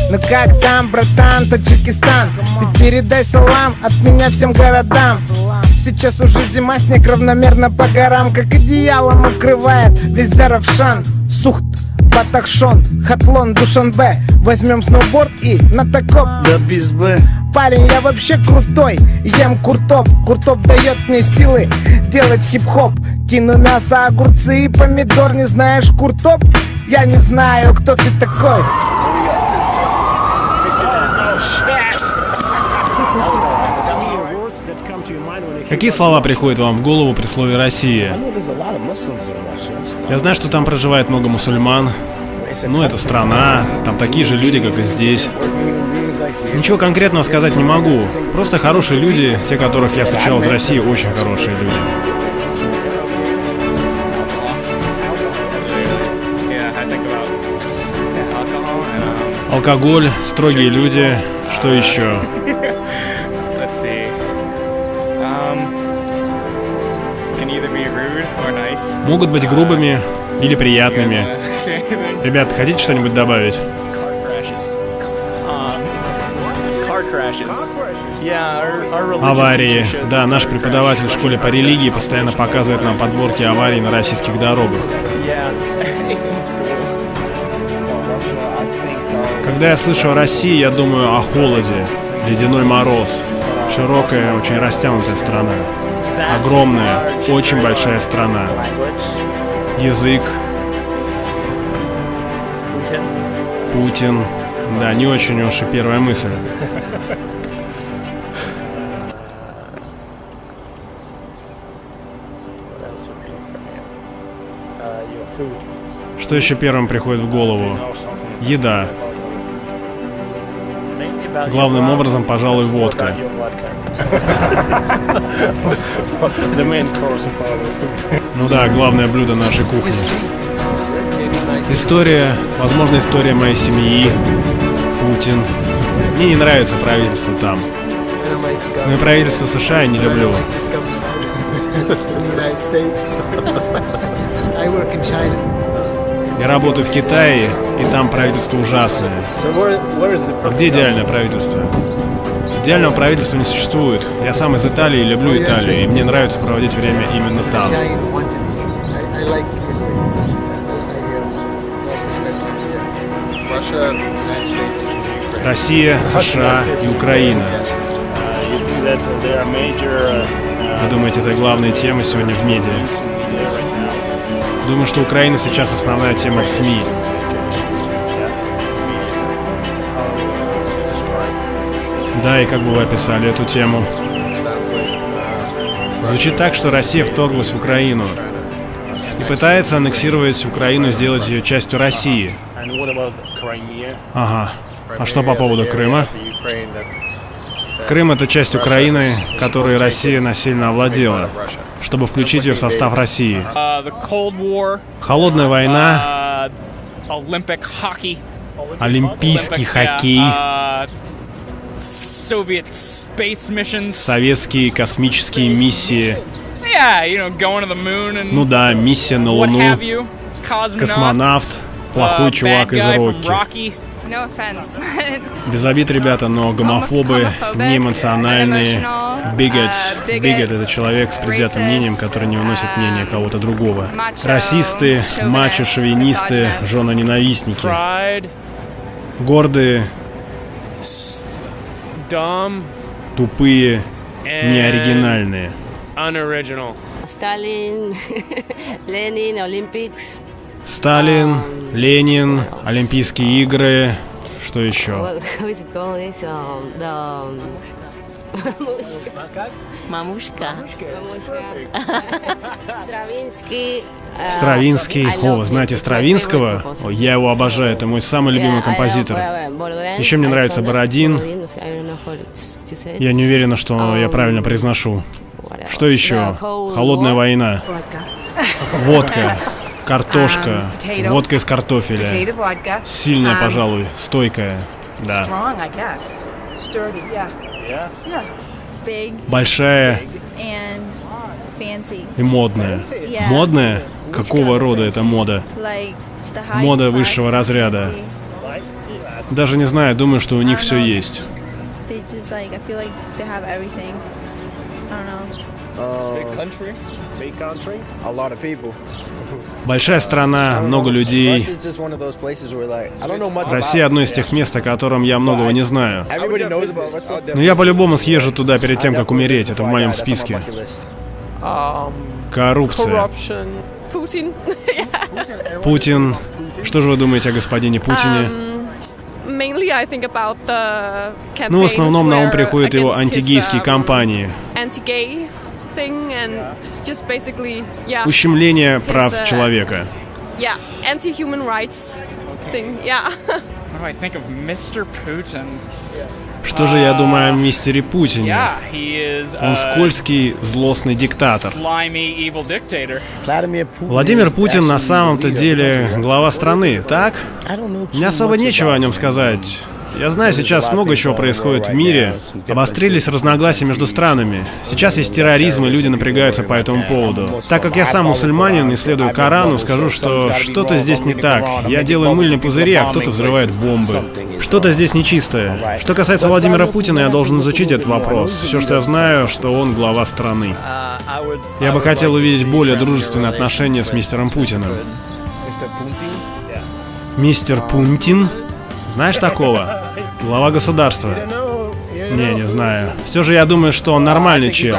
Ну как там, братан, Таджикистан? Ты передай салам от меня всем городам. Сейчас уже зима, снег равномерно по горам, как одеялом укрывает весь Заравшан. Сухт, Батахшон, Хатлон, Душанбе. Возьмем сноуборд и на такоп. Да без Б. Парень, я вообще крутой, ем куртоп. Куртоп дает мне силы делать хип-хоп. Кину мясо, огурцы и помидор. Не знаешь куртоп? Я не знаю, кто ты такой. Какие слова приходят вам в голову при слове «Россия»? Я знаю, что там проживает много мусульман. Ну, это страна, там такие же люди, как и здесь. Ничего конкретного сказать не могу. Просто хорошие люди, те, которых я встречал из России, очень хорошие люди. Алкоголь, строгие люди, что еще? Могут быть грубыми или приятными. Ребят, хотите что-нибудь добавить? Аварии. Да, наш преподаватель в школе по религии постоянно показывает нам подборки аварий на российских дорогах. Когда я слышу о России, я думаю о холоде, ледяной мороз. Широкая, очень растянутая страна. Огромная, очень большая страна. Язык. Путин. Да, не очень уж и первая мысль. Что еще первым приходит в голову? Еда. Главным образом, пожалуй, водка. Ну да, главное блюдо нашей кухни. История, возможно, история моей семьи. Путин. Мне не нравится правительство там. Но и правительство США я не люблю. Я работаю в Китае, и там правительство ужасное. А где идеальное правительство? Идеального правительства не существует. Я сам из Италии, люблю Италию, и мне нравится проводить время именно там. Россия, США и Украина. Вы думаете, это главная тема сегодня в медиа? Думаю, что Украина сейчас основная тема в СМИ. Да, и как бы вы описали эту тему? Звучит так, что Россия вторглась в Украину и пытается аннексировать Украину, сделать ее частью России. Ага. А что по поводу Крыма? Крым — это часть Украины, которой Россия насильно овладела, чтобы включить ее в состав России. Холодная война, олимпийский хоккей, советские космические миссии. Ну да, миссия на Луну, космонавт, плохой чувак из Рокки. Без обид, ребята, но гомофобы, неэмоциональные, бигот. Бигот — это человек с предвзятым мнением, который не выносит мнение кого-то другого. Расисты, мачо-шовинисты, жены-ненавистники. Гордые, тупые, неоригинальные. Сталин, Ленин, Олимпикс. Сталин, Ленин, Олимпийские игры, что еще? Мамушка. Стравинский. О, знаете Стравинского? О, я его обожаю, это мой самый любимый композитор. Еще мне нравится Бородин. Я не уверена, что я правильно произношу. Что еще? Холодная война. Водка. Картошка, водка из картофеля. Сильная, пожалуй, стойкая. Да. Большая и модная. Модная? Какого рода это мода? Мода высшего разряда. Даже не знаю, думаю, что у них все есть. They just like, I feel like they have everything. I don't know. Big country. Big country. A lot of people. Большая страна, много людей. Russia's just one of those places where like I don't know much Россия одно из тех мест, о котором я многого не знаю. Everybody knows about Russia. Но я по-любому съезжу туда перед тем, как умереть. Это в моем списке. Коррупция. Putin. Путин. Что же вы думаете о господине Путине? Mainly, I think about the campaigns Ну, в основном на ум where приходят его against his, антигейские кампании. Anti-gay thing and just basically, yeah, Ущемление прав человека. yeah, anti-human rights thing, yeah. What do I think of Mr. Putin? Что же я думаю о мистере Путине? Yeah, he is Он скользкий, злостный диктатор. slimy, evil dictator. Владимир Путин на самом-то деле глава страны, так? Мне особо нечего о нем сказать. Я знаю, сейчас много чего происходит в мире. Обострились разногласия между странами. Сейчас есть терроризм, и люди напрягаются по этому поводу. Так как я сам мусульманин и следую Корану, скажу, что что-то здесь не так. Я делаю мыльные пузыри, а кто-то взрывает бомбы. Что-то здесь нечистое. Что касается Владимира Путина, я должен изучить этот вопрос. Все, что я знаю, что он глава страны. Я бы хотел увидеть более дружественные отношения с мистером Путиным. Мистер Пунтин? Знаешь такого? Глава государства. Не знаю. Все же я думаю, что он нормальный чел.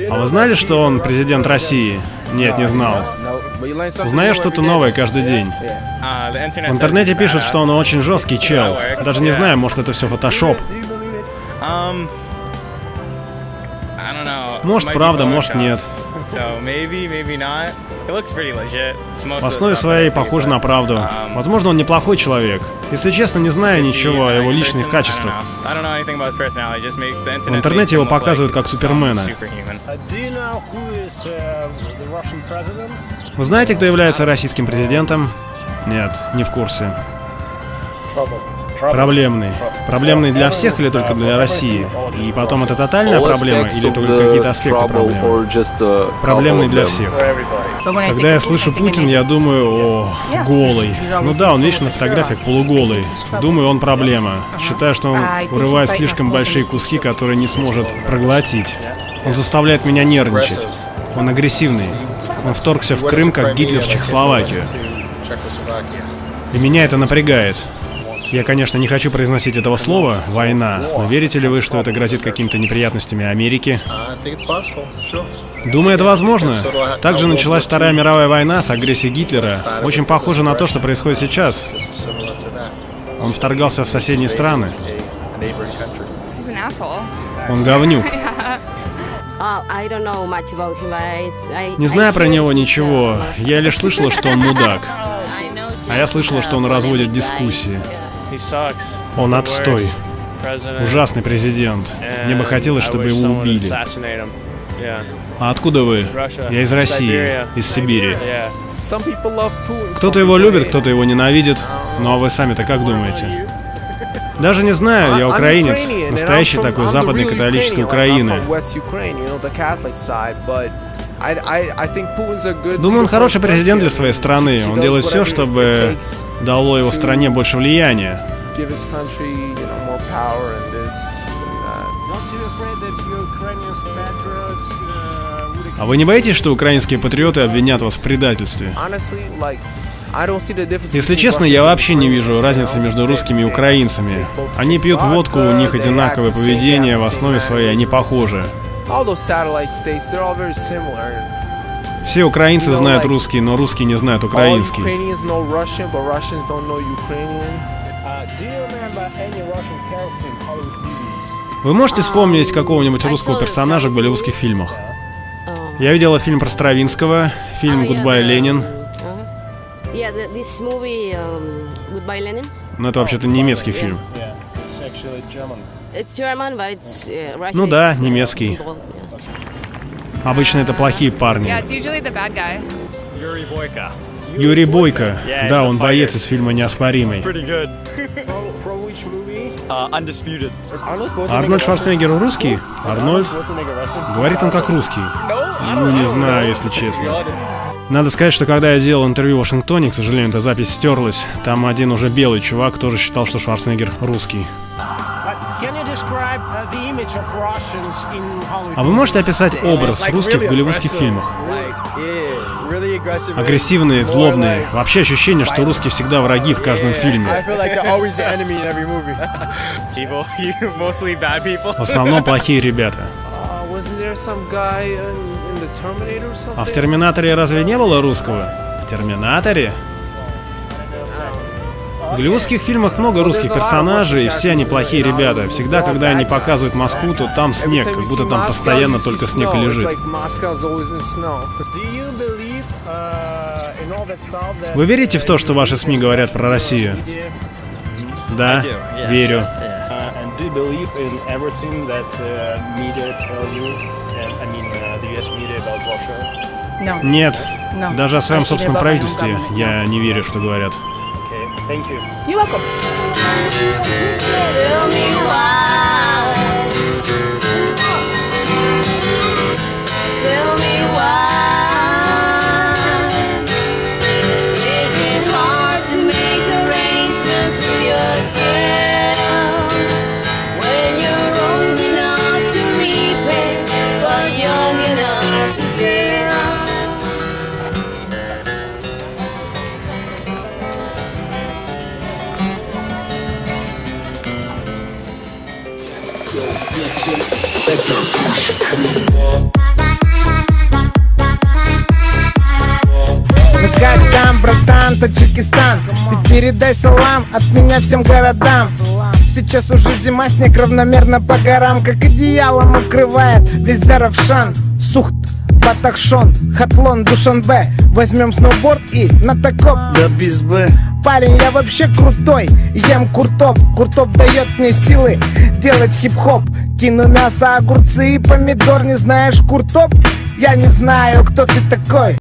А вы знали, что он президент России? Нет, не знал. Узнаю что-то новое каждый день. В интернете пишут, что он очень жесткий чел. Даже не знаю, может это все фотошоп. Может правда, может нет. В основе своей похоже на правду. Возможно, он неплохой человек. Если честно, не знаю ничего о его личных качествах. В интернете его показывают как Супермена. Вы знаете, кто является российским президентом? Нет, не в курсе. Проблемный. Проблемный для всех или только для России? И потом это тотальная проблема или только какие-то аспекты проблемы? Проблемный для всех. Когда я слышу Путин, я думаю, о, голый. Ну да, он вечно на фотографиях полуголый. Думаю, он проблема. Считаю, что он вырывает слишком большие куски, которые не сможет проглотить. Он заставляет меня нервничать. Он агрессивный. Он вторгся в Крым, как Гитлер в Чехословакию. И меня это напрягает. Я, конечно, не хочу произносить этого слова «война», но верите ли вы, что это грозит какими-то неприятностями Америки? Думаю, это возможно. Также началась Вторая мировая война с агрессией Гитлера. Очень похоже на то, что происходит сейчас. Он вторгался в соседние страны. Он говнюк. Не знаю про него ничего. Я лишь слышала, что он мудак. А я слышала, что он разводит дискуссии. Он отстой. Ужасный президент. Мне бы хотелось, чтобы его убили. А откуда вы? Я из России, из Сибири. Кто-то его любит, кто-то его ненавидит. Ну а вы сами-то как думаете? Даже не знаю, я украинец. Настоящий такой западной католической Украины. Думаю, он хороший президент для своей страны. Он делает все, чтобы дало его стране больше влияния. А вы не боитесь, что украинские патриоты обвинят вас в предательстве? Если честно, я вообще не вижу разницы между русскими и украинцами. Они пьют водку, у них одинаковое поведение, в основе своей они похожи. Все украинцы знают русский, но русские не знают украинский. Вы можете вспомнить какого-нибудь русского персонажа в голливудских фильмах? Я видела фильм про Стравинского, фильм «Гудбай, Ленин». Но это вообще-то немецкий фильм. Ну да, немецкий. Обычно это плохие парни. Юрий Бойко. Да, он боец из фильма «Неоспоримый». Арнольд Шварценеггер русский? Арнольд? Говорит он как русский. Ну, не знаю, если честно. Надо сказать, что когда я делал интервью в Вашингтоне, к сожалению, эта запись стерлась, там один уже белый чувак тоже считал, что Шварценеггер русский. А вы можете описать образ русских в голливудских фильмах? Агрессивные, злобные. Вообще ощущение, что русские всегда враги в каждом фильме. В основном плохие ребята. А в «Терминаторе» разве не было русского? В «Терминаторе»? В голливудских фильмах много русских персонажей, и все они плохие ребята. Всегда, когда они показывают Москву, то там снег, как будто там постоянно только снег и лежит. Вы верите в то, что ваши СМИ говорят про Россию? Да, верю. Нет, даже о своем собственном правительстве я не верю, что говорят. You're welcome. Tell me why. Tell me why. Is it hard to make arrangements with yourself when you're old enough to repay but young enough to sell? Ну как там, братан, Таджикистан? Ты передай салам от меня всем городам. Сейчас уже зима, снег равномерно по горам, как одеялом укрывает весь Заравшан. Сухт, Батахшон, Хатлон, Душанбе. Возьмем сноуборд и на такоп. Да без Б. Парень, я вообще крутой, ем куртоп. Куртоп дает мне силы делать хип-хоп. Кину мясо, огурцы и помидор. Не знаешь куртоп? Я не знаю, кто ты такой.